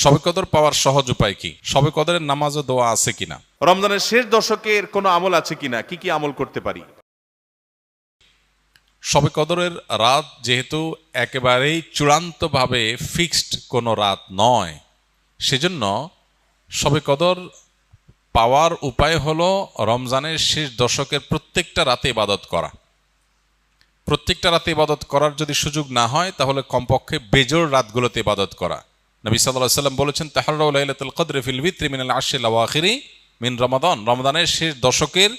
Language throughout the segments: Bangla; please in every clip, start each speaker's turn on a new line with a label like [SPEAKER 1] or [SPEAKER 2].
[SPEAKER 1] শবে কদর পাওয়ার সহজ উপায় কি? শবে কদরের নামাজ ও দোয়া আছে কিনা?
[SPEAKER 2] রমজানের শেষ দশকের কোনো আমল আছে কিনা, কি কি আমল করতে পারি?
[SPEAKER 1] শবে কদরের রাত যেহেতু একেবারেই চূড়ান্তভাবে ফিক্সড কোনো রাত নয়, সেজন্য শবে কদর পাওয়ার উপায় হলো রমজানের শেষ দশকের প্রত্যেকটা রাতে ইবাদত করা। প্রত্যেকটা রাতে ইবাদত করার যদি সুযোগ না হয়, তাহলে কমপক্ষে বেজোড় রাতগুলোতে ইবাদত করা। নবী সাল্লাল্লাহু আলাইহি ওয়াসাল্লাম বলেছেন, তাহাররাউ লাইলাতুল কদরি ফিল বিত্রি মিনাল আশরিল আওয়াখিরি মিন রমাদান। রমজানের শেষ দশকের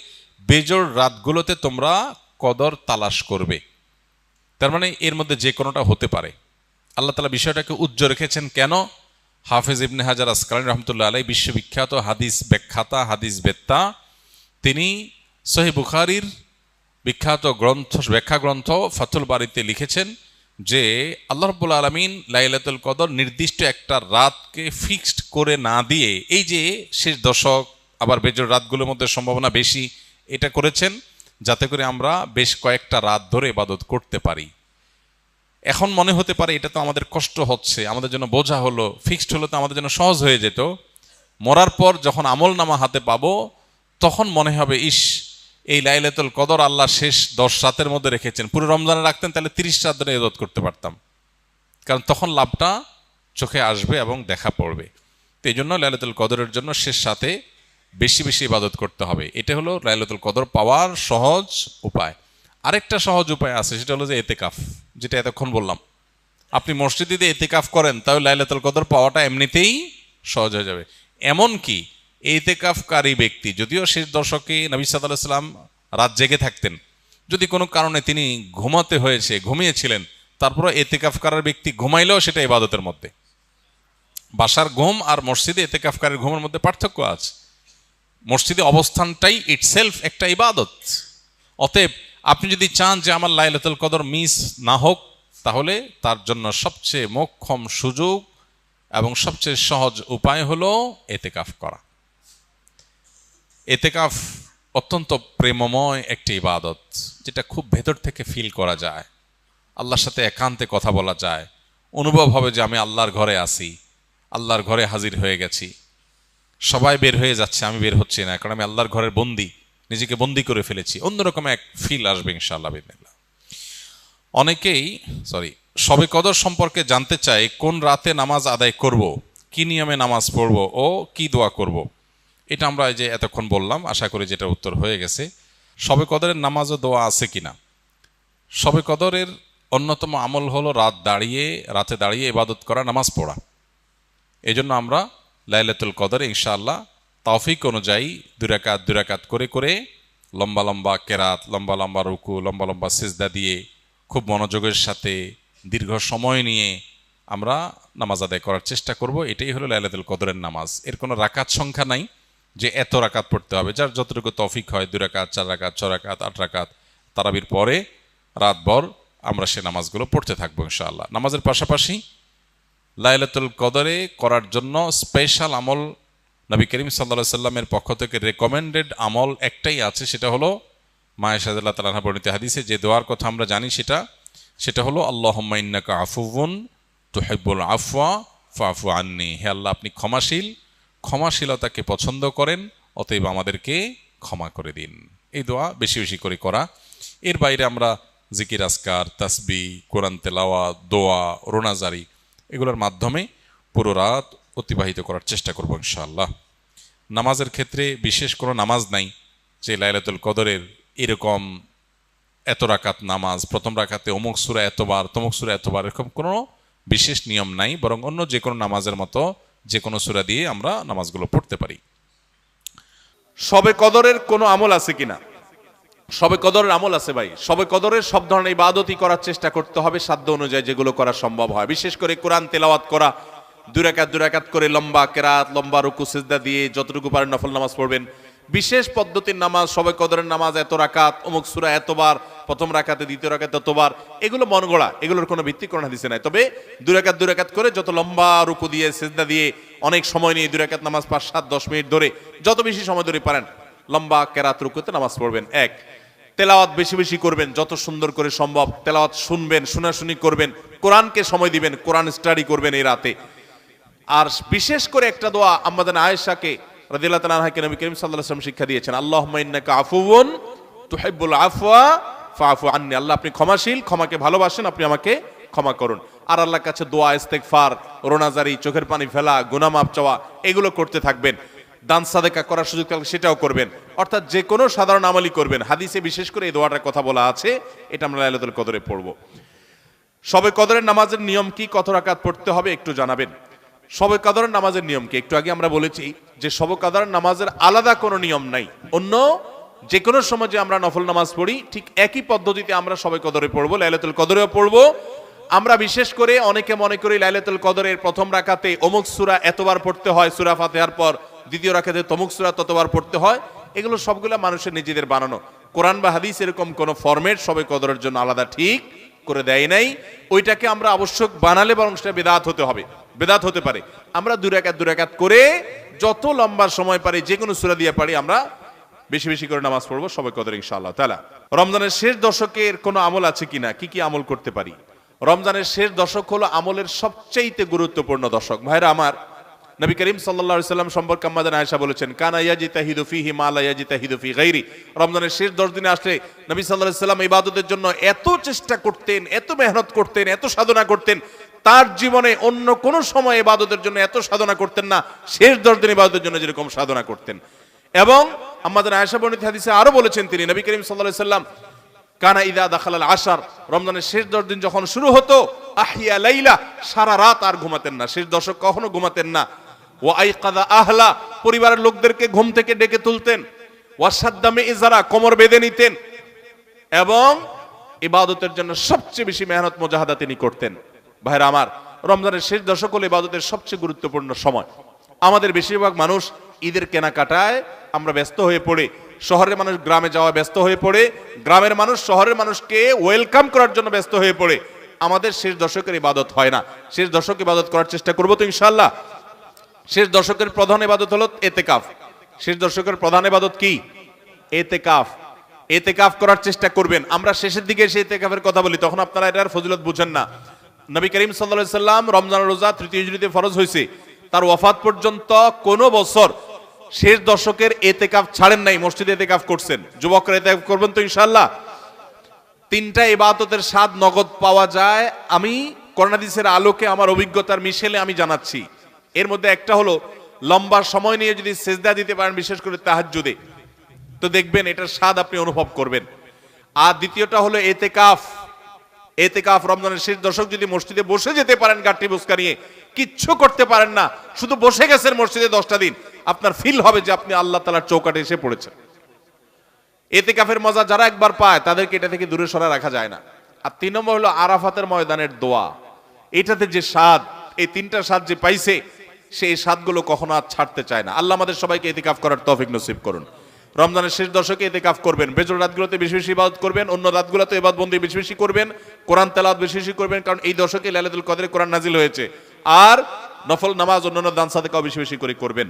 [SPEAKER 1] বেজোড় রাতগুলোতে তোমরা কদর তালাশ করবে। তার মানে এর মধ্যে যে কোনোটা হতে পারে। আল্লাহ তাআলা বিষয়টাকে উজ্জ্বল রেখেছেন কেন? হাফেজ ইবনে হাজার আসকালানী রহমতুল্লাহ আলাইহি বিশ্ববিখ্যাত হাদিস ব্যাখ্যাতা, হাদিস বেত্তা, তিনি সহিহ বুখারীর বিখ্যাত ব্যাখ্যা গ্রন্থ ফাতুল বারিতে লিখেছেন যে আল্লাহ রাব্বুল আলামিন লাইলাতুল কদর নির্দিষ্ট একটা রাতকে ফিক্সড করে না দিয়ে, এই যে শেষ দশক আবার বেজোড় রাতগুলোর মধ্যে সম্ভাবনা বেশি, এটা করেছেন যাতে করে আমরা বেশ কয়েকটা রাত ধরে ইবাদত করতে পারি। এখন মনে হতে পারে এটা তো আমাদের কষ্ট হচ্ছে, আমাদের জন্য বোঝা হলো, ফিক্সড হলো তো আমাদের জন্য সহজ হয়ে যেত। মরার পর যখন আমল নামা হাতে পাবো, তখন মনে হবে ইস, এই লাইলাতুল কদর আল্লাহ শেষ 10 রাতের মধ্যে রেখেছেন, পুরো রমজানে রাখতেন তাহলে 30 রাত ধরে ইবাদত করতে পারতাম। কারণ তখন লাভটা চোখে আসবে এবং দেখা পড়বে। তো এই জন্য লাইলাতুল কদরের জন্য শেষ রাতে বেশি বেশি ইবাদত করতে হবে। এটা হলো লাইলাতুল কদর পাওয়ার সহজ উপায়। আরেকটা সহজ উপায় আছে, সেটা হলো যে এতেকাফ, যেটা এতক্ষণ বললাম। আপনি মসজিদে দিয়ে এতেকাফ করেন, তাহলে লাইলাতুল কদর পাওয়াটা এমনিতেই সহজ হয়ে যাবে। এমনকি এতেকাফকারী ব্যক্তি, যদিও শেষ দশকে নবী সাল্লাল্লাহু আলাইহি ওয়াসাল্লাম রাত জেগে থাকতেন, যদি কোনো কারণে তিনি ঘুমাতে হয়েছে, ঘুমিয়েছিলেন, তারপরে এতেকাফ করার ব্যক্তি ঘুমাইলেও সেটা ইবাদতের মধ্যে। বাসার ঘুম আর মসজিদে এতেকাফকারীর ঘুমের মধ্যে পার্থক্য আছে। মসজিদে অবস্থানটাই ইটসেলফ একটা ইবাদত। অতএব আপনি যদি চান যে আমার লাইলাতুল কদর মিস না হোক, তাহলে তার জন্য সবচেয়ে মোক্ষম সুযোগ এবং সবচেয়ে সহজ উপায় হলো এতেকাফ করা। এতেকাফ অত্যন্ত প্রেমময় একটি ইবাদত, যেটা খুব ভেতর থেকে ফিল করা যায়, আল্লাহর সাথে একান্তে কথা বলা যায়, অনুভব হবে যে আমি আল্লাহর ঘরে আছি, আল্লাহর ঘরে হাজির হয়ে গেছি। সবাই বের হয়ে যাচ্ছে, আমি বের হচ্ছি না, কারণ আমি আল্লাহর ঘরের বন্দী, নিজেকে বন্দী করে ফেলেছি। অন্যরকম এক ফিল আসবে ইনশাআল্লাহ বিসমিল্লাহ। অনেকেই শবে কদর সম্পর্কে জানতে চায় কোন রাতে নামাজ আদায় করব, কি নিয়মে নামাজ পড়ব ও কি দোয়া করব। এটা আমরা এই যে এতক্ষণ বললাম, আশা করি যেটা উত্তর হয়ে গেছে। শবে কদরের নামাজ ও দোয়া আছে কিনা? শবে কদরের অন্যতম আমল হলো রাতে দাঁড়িয়ে ইবাদত করা, নামাজ পড়া। এই জন্য আমরা লাইলাতুল কদরে ইনশাআল্লাহ তৌফিক অনুযায়ী 2 রাকাত করে করে লম্বা লম্বা কেরাত, লম্বা লম্বা রুকু, লম্বা লম্বা সিজদা দিয়ে খুব মনোযোগের সাথে দীর্ঘ সময় নিয়ে আমরা নামাজ আদায় করার চেষ্টা করব। এটাই হলো লাইলাতুল কদরের নামাজ। এর কোনো রাকাত সংখ্যা নাই যে এত রাকাত পড়তে হবে, যার যতটুকু তৌফিক হয়, 2 রাকাত, 4 রাকাত, 6 রাকাত, 8 রাকাত, তারাবির পরে রাতভর আমরা সে নামাজগুলো পড়তে থাকবো ইনশাআল্লাহ। নামাজের পাশাপাশি লাইলাতুল কদরে করার জন্য স্পেশাল আমল নবী করিম সাল্লাল্লাহু আলাইহি সাল্লামের পক্ষ থেকে রেকমেন্ডেড আমল একটাই আছে, সেটা হলো মা আয়েশা রাদিয়াল্লাহু তাআলা আনহা বর্ণিত হাদিসে যে দোয়ার কথা আমরা জানি, সেটা হলো আল্লাহুম্মা ইন্নাকা আফুউন তুহিব্বুল আফওয়া ফাফু আন্নি। হে আল্লাহ, আপনি ক্ষমাশীল, ক্ষমাশীলতাকে পছন্দ করেন, অতএব আমাদেরকে ক্ষমা করে দিন। এই দোয়া বেশি বেশি করে করা। এর বাইরে আমরা জিকির, আজকার, তাসবিহ, কোরআন তেলাওয়াত, দোয়া, রোনাজারি, এগুলোর মাধ্যমে পুরো রাত অতিবাহিত করার চেষ্টা করব ইনশাআল্লাহ। নামাজের ক্ষেত্রে বিশেষ কোনো নামাজ নাই যে লাইলাতুল কদরের এরকম এত রাকাত নামাজ, প্রথম রাকাতে অমুক সূরা এতবার, তমুক সূরা এতবার, এরকম কোনো বিশেষ নিয়ম নাই। বরং অন্য যে কোনো নামাজের মতো যে কোনো সূরা দিয়ে আমরা নামাজগুলো পড়তে পারি।
[SPEAKER 2] শবে কদরের কোনো আমল আছে কিনা? শবে কদরের আমল আছে ভাই। শবে কদরের সব ধরনের ইবাদতই করার চেষ্টা করতে হবে সাধ্য অনুযায়ী, যেগুলো করা সম্ভব হয়। বিশেষ করে কোরআন তেলাওয়াত করা, 2 রাকাত করে লম্বা কেরাত, লম্বা রুকু সিজদা দিয়ে যতটুকু পারেন নফল নামাজ পড়বেন। বিশেষ পদ্ধতির নামাজ, শবে কদরের নামাজ এত রাকাত, অমুক সূরা এতবার, প্রথম রাকাতে, দ্বিতীয় রাকাতে এতবার, এগুলো মন গড়া, এগুলোর কোনো ভিত্তি কোরআন হাদিসে নাই। তবে 2 রাকাত করে যত লম্বা রুকু দিয়ে সিজদা দিয়ে অনেক সময় নিয়ে 2 রাকাত নামাজ 5, 7, 10 মিনিট ধরে, যত বেশি সময় ধরে পারেন লম্বা কেরাত রুকুতে নামাজ পড়বেন। এক, তেলাওয়াত বেশি বেশি করবেন, যত সুন্দর করে সম্ভব তেলাওয়াত শুনবেন, শোনাশুনি করবেন, কোরআনকে সময় দিবেন, কোরআন স্টাডি করবেন এই রাতে। আর বিশেষ করে একটা দোয়া আম্মাজান আয়েশাকে রাদিয়াল্লাহু তাআলা আনহাকে নবী করিম সাল্লাল্লাহু আলাইহি ওয়াসাল্লাম শিক্ষা দিয়েছেন, আল্লাহুম্মা ইন্নাকা আফুউন তুহিব্বুল আফওয়া ফাআফু আন্নি। আল্লাহ আপনি ক্ষমাশীল, ক্ষমাকে ভালোবাসেন, আপনি আমাকে ক্ষমা করুন। আর আল্লাহর কাছে দোয়া, ইস্তেগফার, রোনাজারি, চোখের পানি ফেলা, গুনাহ মাফ চাওয়া, এগুলো করতে থাকবেন। দান সাদেকা করার সুযোগ থাকলে সেটাও করবেন, অর্থাৎ যে কোনো সাধারণ আমলই করবেন। হাদিসে বিশেষ করে এই দোয়াটার কথা বলা আছে, এটা আমরা লাইলাতুল কদরে পড়ব। শবে কদরের নামাজের নিয়ম কি, কত রাকাত পড়তে হবে একটু জানাবেন। শবে কদরের নামাজের নিয়ম কি, একটু আগে আমরা বলেছি যে শবে কদরের নামাজের আলাদা কোনো নিয়ম নাই। অন্য যে কোনো সময় যে আমরা নফল নামাজ পড়ি, ঠিক একই পদ্ধতিতে আমরা শবে কদরে পড়বো, লাইলাতুল কদরেও পড়বো। আমরা বিশেষ করে অনেকে মনে করি লাইলাতুল কদরের প্রথম রাকাতে অমুক সূরা এতবার পড়তে হয়, সূরা ফাতিহার পর দ্বিতীয় রাকাতে তমুক সূরা ততবার পড়তে হয়। এগুলো সবগুলো মানুষের নিজেদের বানানো। কোরআন বা হাদিস এরকম কোন ফরম্যাট শবে কদরের জন্য আলাদা ঠিক করে দেয় নাই। ওইটাকে আমরা আবশ্যক বানালে বরং সেটা বেদাত হতে হবে, বেদাত হতে পারে। আমরা দুই রাকাত করে যত লম্বা সময় পারি, যে কোনো সূরা দিয়ে পারি, আমরা বেশি বেশি করে নামাজ পড়বো শবে কদর ইনশাআল্লাহ তাআলা। রমজানের শেষ দশকের কোনো আমল আছে কিনা, কি কি আমল করতে পারি? রমজানের শেষ দশক হলো আমলের সবচেয়ে গুরুত্বপূর্ণ দশক। ভাইরা আমার, নবী করিম সাল্লাল্লাহু আলাইহি সাল্লাম সম্পর্কে আম্মাজান আয়েশা বলেছেন, কানা ইয়াজিতাহিদু ফীহি মা লা ইয়াজিতাহিদু ফী গায়রি। রমজানের শেষ 10 দিনে আসলে নবী সাল্লাল্লাহু আলাইহি সাল্লাম ইবাদতের জন্য এত চেষ্টা করতেন, এত মেহনত করতেন, এত সাধনা করতেন, তার জীবনে অন্য কোন সময় ইবাদতের জন্য এত সাধনা করতেন না, শেষ 10 দিন ইবাদতের জন্য যেরকম সাধনা করতেন। এবং আম্মাজান আয়েশা বর্ণিত হাদিসে আরো বলেছেন তিনি, নবী করিম সাল্লাল্লাহু আলাইহি সাল্লাম কানা ইদা দাখালাল আশার, রমজানের শেষ 10 দিন যখন শুরু হতো, আহিয়া লাইলা, সারা রাত আর ঘুমাতেন না, শেষ দশক কখনো ঘুমাতেন না। ওয়া আইকাযা আহলা, পরিবারের লোকদেরকে ঘুম থেকে ডেকে তুলতেন। ওয়াসাদ্দা মিযজারা, কোমর বেঁধে নিতেন। এবং ইবাদতের জন্য সবচেয়ে বেশি মেহনত মুজাহাদা তিনি করতেন। ভাইরা আমার, রমজানের শেষ দশক হলো ইবাদতের সবচেয়ে গুরুত্বপূর্ণ সময়। আমাদের বেশিরভাগ মানুষ ঈদের কেনাকাটায় আমরা ব্যস্ত হয়ে পড়ে, শহরের মানুষ গ্রামে যাওয়া ব্যস্ত হয়ে পড়ে, গ্রামের মানুষ শহরের মানুষকে ওয়েলকাম করার জন্য ব্যস্ত হয়ে পড়ে। আমাদের শেষ দশকের ইবাদত হয় না। শেষ দশক ইবাদত করার চেষ্টা করবো তো ইনশাআল্লাহ। শেষ দশকের প্রধান ইবাদত হলো এতেকাফ। শেষ দশকের প্রধান ইবাদত কি? এতেকাফ। এতেকাফ করার চেষ্টা করবেন। আমরা শেষের দিকে এসে এতেকাফের কথা বলি, তখন আপনারা এটার ফজিলত বুঝেন না। নবী করিম সাল্লাল্লাহু আলাইহি সাল্লাম রমজানের রোজা 3 হিজরিতে ফরজ হয়েছে, তার ওয়াফাত পর্যন্ত কোনো বছর শেষ দশকের এতেকাফ ছাড়েন নাই, মসজিদে এতেকাফ করছেন। যুবকরা এতেকাফ করবেন তো ইনশাআল্লাহ। 3টা ইবাদতের স্বাদ নগদ পাওয়া যায়, আমি কোরআন হাদিসের আলোকে আমার অভিজ্ঞতার মিশেলে আমি জানাচ্ছি। এর মধ্যে একটা হলো, লম্বা সময় নিয়ে যদি সেজদা দিতে পারেন, বিশেষ করে তাহাজ্জুদে, তো দেখবেন এটার স্বাদ আপনি অনুভব করবেন। আর দ্বিতীয়টা হলো এতেকাফ। এতেকাফ রমজানের শেষ দশক যদি মসজিদে বসে যেতে পারেন, গাঠি বুসকা নিয়ে, কিচ্ছু করতে পারেন না, শুধু বসে গেছেন মসজিদে 10টা দিন, আপনার ফিল হবে যে আপনি আল্লাহ তাআলার চৌকাঠে এসে পড়েছেন। এতেকাফের মজা যারা একবার পায়, তাদেরকে এটা থেকে দূরে সরা রাখা যায় না। আর 3 নম্বর হলো আরাফাতের ময়দানের দোয়া। এটাতে যে স্বাদ, এই 3টা স্বাদ যে পাইছে, সেই স্বাদগুলো কখনো আর ছাড়তে চায় না। আল্লাহ আমাদের সবাইকে এতেকাফ করার তৌফিক নসিব করুন। রমজানের শেষ দশকে এতেকাফ করবেন, বেজর রাতগুলোতে বেশি বেশি ইবাদত করবেন, অন্য রাতগুলোতে ইবাদত বন্দি বেশি বেশি করবেন, কোরআন তেলাওয়াত বেশি বেশি করবেন, কারণ এই দশকে লাইলাতুল কদরে কোরআন নাজিল হয়েছে। আর নফল নামাজ, অন্যান্য দান সাদেকাও বেশি বেশি করে করবেন।